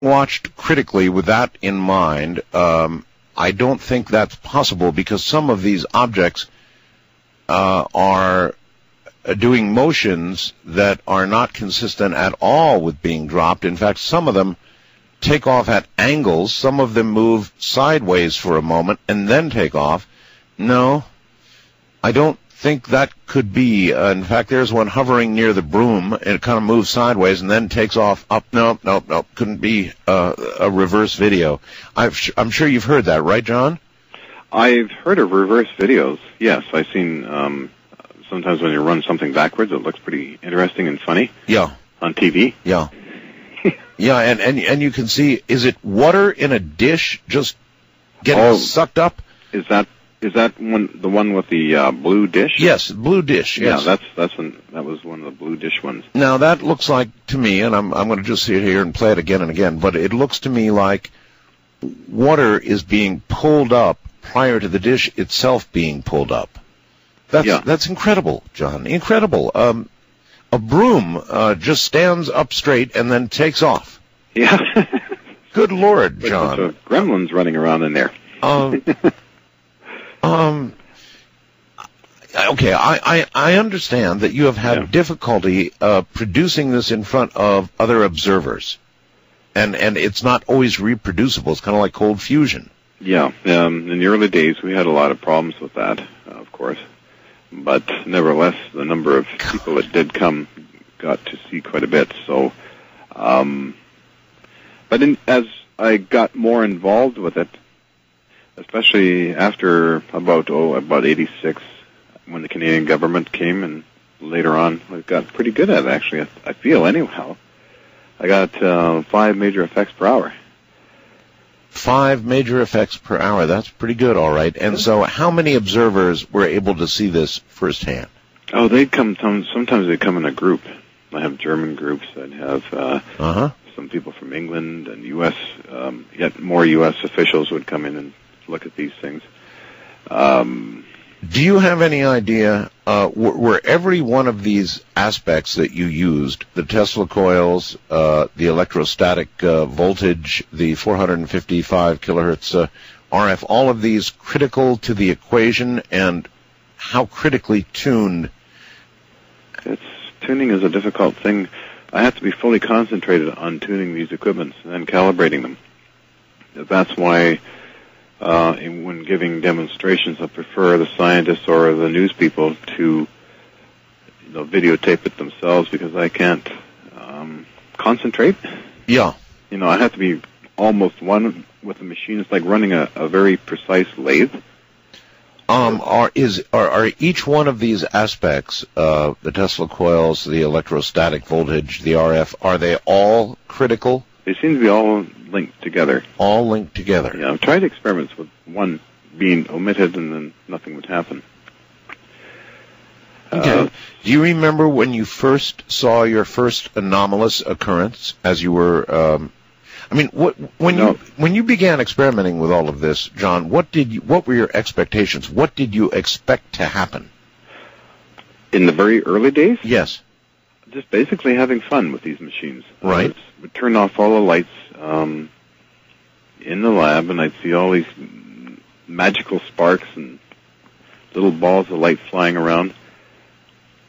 watched critically with that in mind. I don't think that's possible because some of these objects are doing motions that are not consistent at all with being dropped. In fact, some of them take off at angles. Some of them move sideways for a moment and then take off. No, I don't think that could be. In fact, there's one hovering near the broom, and it kind of moves sideways and then takes off up. No, couldn't be a reverse video. I'm sure you've heard that, right, John? I've heard of reverse videos, yes. I've seen sometimes when you run something backwards, it looks pretty interesting and funny. Yeah. On TV. Yeah. Yeah, and you can see, is it water in a dish just getting sucked up? Is that the one with the blue dish? Yes, blue dish. Yes. Yeah, that was one of the blue dish ones. Now that looks like to me, and I'm going to just sit here and play it again and again, but it looks to me like water is being pulled up prior to the dish itself being pulled up. That's incredible, John. Incredible. A broom just stands up straight and then takes off. Yeah. Good Lord, John. There's gremlins running around in there. Okay, I understand that you have had difficulty producing this in front of other observers, and it's not always reproducible. It's kind of like cold fusion. Yeah, in the early days we had a lot of problems with that, of course. But nevertheless, the number of people that did come got to see quite a bit. So, but as I got more involved with it, especially after about 86, when the Canadian government came, and later on, I got pretty good at it, actually. I feel, anyhow. I got 5 major effects per hour. 5 major effects per hour. That's pretty good, all right. And so how many observers were able to see this firsthand? Oh, they'd come, sometimes they come in a group. I have German groups. I'd have some people from England and U.S., yet more U.S. officials would come in and look at these things. Do you have any idea, were every one of these aspects that you used, the Tesla coils, the electrostatic voltage, the 455 kilohertz RF, all of these critical to the equation, and how critically tuned? Tuning is a difficult thing. I have to be fully concentrated on tuning these equipments and then calibrating them. That's why when giving demonstrations, I prefer the scientists or the news people to videotape it themselves, because I can't concentrate. Yeah. I have to be almost one with the machine. It's like running a very precise lathe. Are each one of these aspects, the Tesla coils, the electrostatic voltage, the RF, are they all critical? They seem to be all linked together. All linked together. Yeah, I've tried experiments with one being omitted and then nothing would happen. Okay. Do you remember when you first saw your first anomalous occurrence as you were, when you began experimenting with all of this, John, what were your expectations? What did you expect to happen? In the very early days? Yes. Just basically having fun with these machines. Right. Would turn off all the lights in the lab, and I'd see all these magical sparks and little balls of light flying around.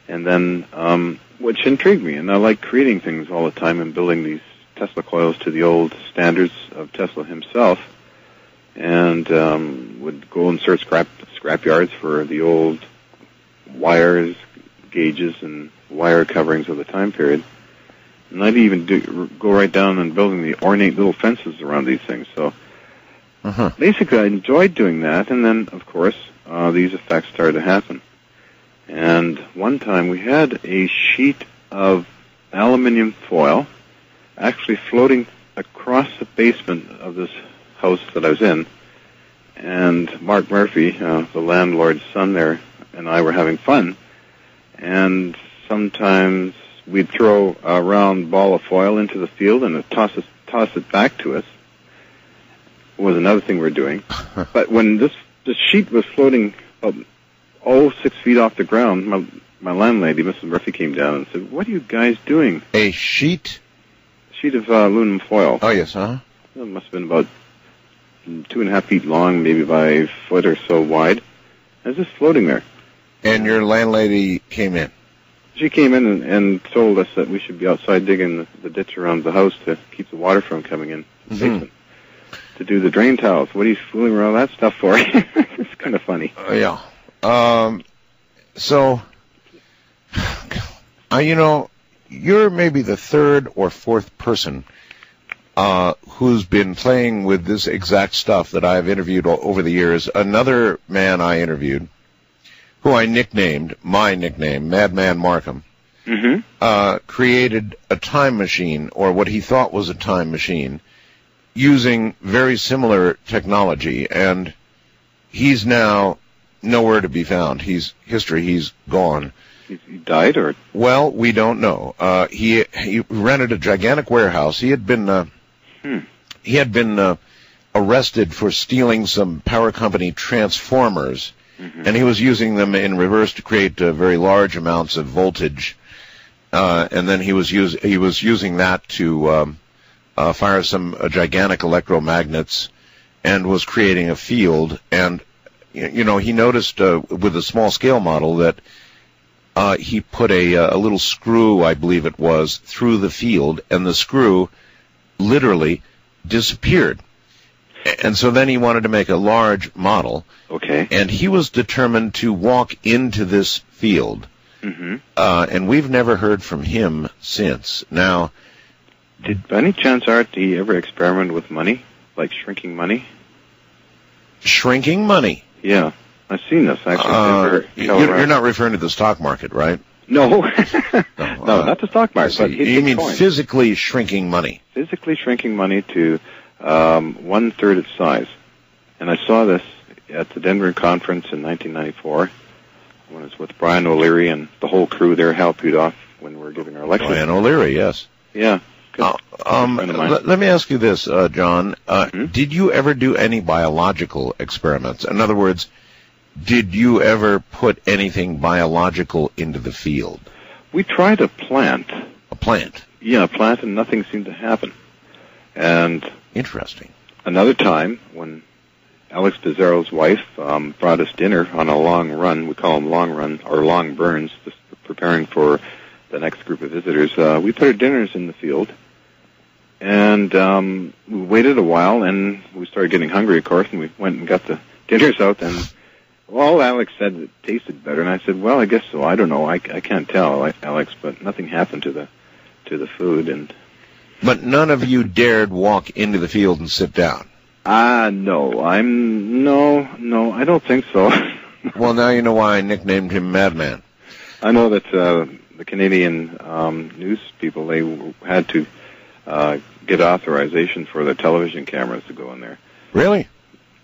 And then, which intrigued me, and I like creating things all the time and building these Tesla coils to the old standards of Tesla himself, and would go and search scrap yards for the old wires, gauges, and wire coverings of the time period. And I'd even go right down and building the ornate little fences around these things. So basically I enjoyed doing that, and then, of course, these effects started to happen. And one time we had a sheet of aluminum foil actually floating across the basement of this house that I was in, and Mark Murphy, the landlord's son there, and I were having fun, and sometimes we'd throw a round ball of foil into the field and it'd toss it back to us. Was another thing we're doing. But when this sheet was floating 6 feet off the ground, my landlady, Mrs. Murphy, came down and said, "What are you guys doing?" A sheet sheet of aluminum foil. Oh, yes, huh? It must have been about 2.5 feet long, maybe by a foot or so wide. It was just floating there. And your landlady came in? She came in and told us that we should be outside digging the ditch around the house to keep the water from coming in the basement. To do the drain tiles. What are you fooling around with that stuff for? It's kind of funny. Yeah. So, you know, you're maybe the third or fourth person who's been playing with this exact stuff that I've interviewed over the years. Another man I interviewed, who I nicknamed, my nickname, Madman Markham, created a time machine, or what he thought was a time machine, using very similar technology, and he's now nowhere to be found. He's gone. He died, or? Well, we don't know. He rented a gigantic warehouse. He had been arrested for stealing some power company transformers, and he was using them in reverse to create very large amounts of voltage. And then he was using that to fire some gigantic electromagnets, and was creating a field. And you know, he noticed with a small scale model that he put a little screw, I believe it was, through the field, and the screw literally disappeared. And so then he wanted to make a large model. Okay. And he was determined to walk into this field. And we've never heard from him since. Now, did by any chance, Art, he ever experiment with money, like shrinking money? Shrinking money? Yeah, I've seen this actually. You're not referring to the stock market, right? No, no, not the stock market. But you mean physically shrinking money? Physically shrinking money to 1/3 its size. And I saw this at the Denver conference in 1994 when I was with Brian O'Leary and the whole crew there, Hal Pudoff, when we were giving our lecture. Brian O'Leary, yes. Yeah. Let me ask you this, John. Did you ever do any biological experiments? In other words, did you ever put anything biological into the field? We tried a plant. A plant? Yeah, a plant, and nothing seemed to happen. And interesting. Another time, when Alex Pizarro's wife brought us dinner on a long run, we call them long run, or long burns, just preparing for the next group of visitors, we put our dinners in the field. And we waited a while, and we started getting hungry, of course, and we went and got the dinners out, and well, Alex said it tasted better, and I said, well, I guess so. I don't know. I can't tell, Alex, but nothing happened to the food. But none of you dared walk into the field and sit down? No. I don't think so. Well, now you know why I nicknamed him Madman. I know that the Canadian news people, they had to get authorization for their television cameras to go in there. Really?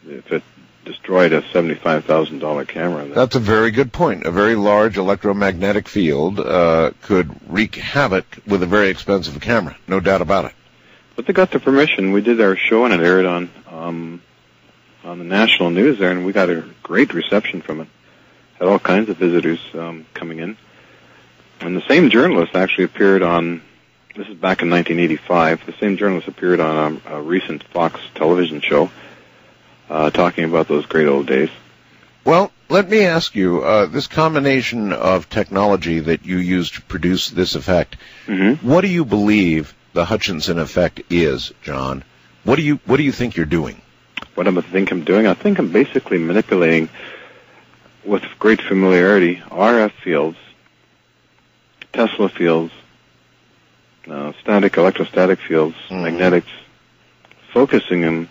If it destroyed a $75,000 camera. That's a very good point. A very large electromagnetic field could wreak havoc with a very expensive camera, no doubt about it. But they got the permission. We did our show, and it aired on the national news there, and we got a great reception from it. Had all kinds of visitors coming in. And the same journalist actually appeared on, this is back in 1985, the same journalist appeared on a recent Fox television show talking about those great old days. Well, let me ask you, this combination of technology that you use to produce this effect, what do you believe the Hutchinson Effect is, John? What do you think you're doing? What I think I'm doing? I think I'm basically manipulating, with great familiarity, RF fields, Tesla fields, electrostatic fields, magnetics, focusing them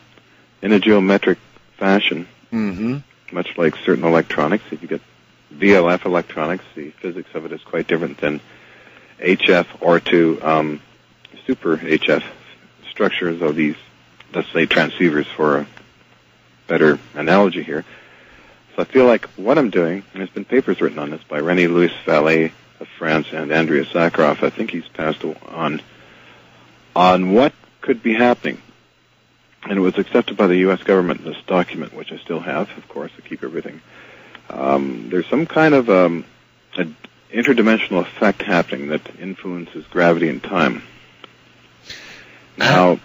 in a geometric fashion, much like certain electronics. If you get VLF electronics, the physics of it is quite different than HF or to super HF structures of these, let's say, transceivers for a better analogy here. So I feel like what I'm doing, and there's been papers written on this by René Louis Vallée of France and Andrea Sakharov, I think he's passed on what could be happening. And it was accepted by the U.S. government, this document, which I still have, of course, to keep everything. There's some kind of an interdimensional effect happening that influences gravity and time. Now,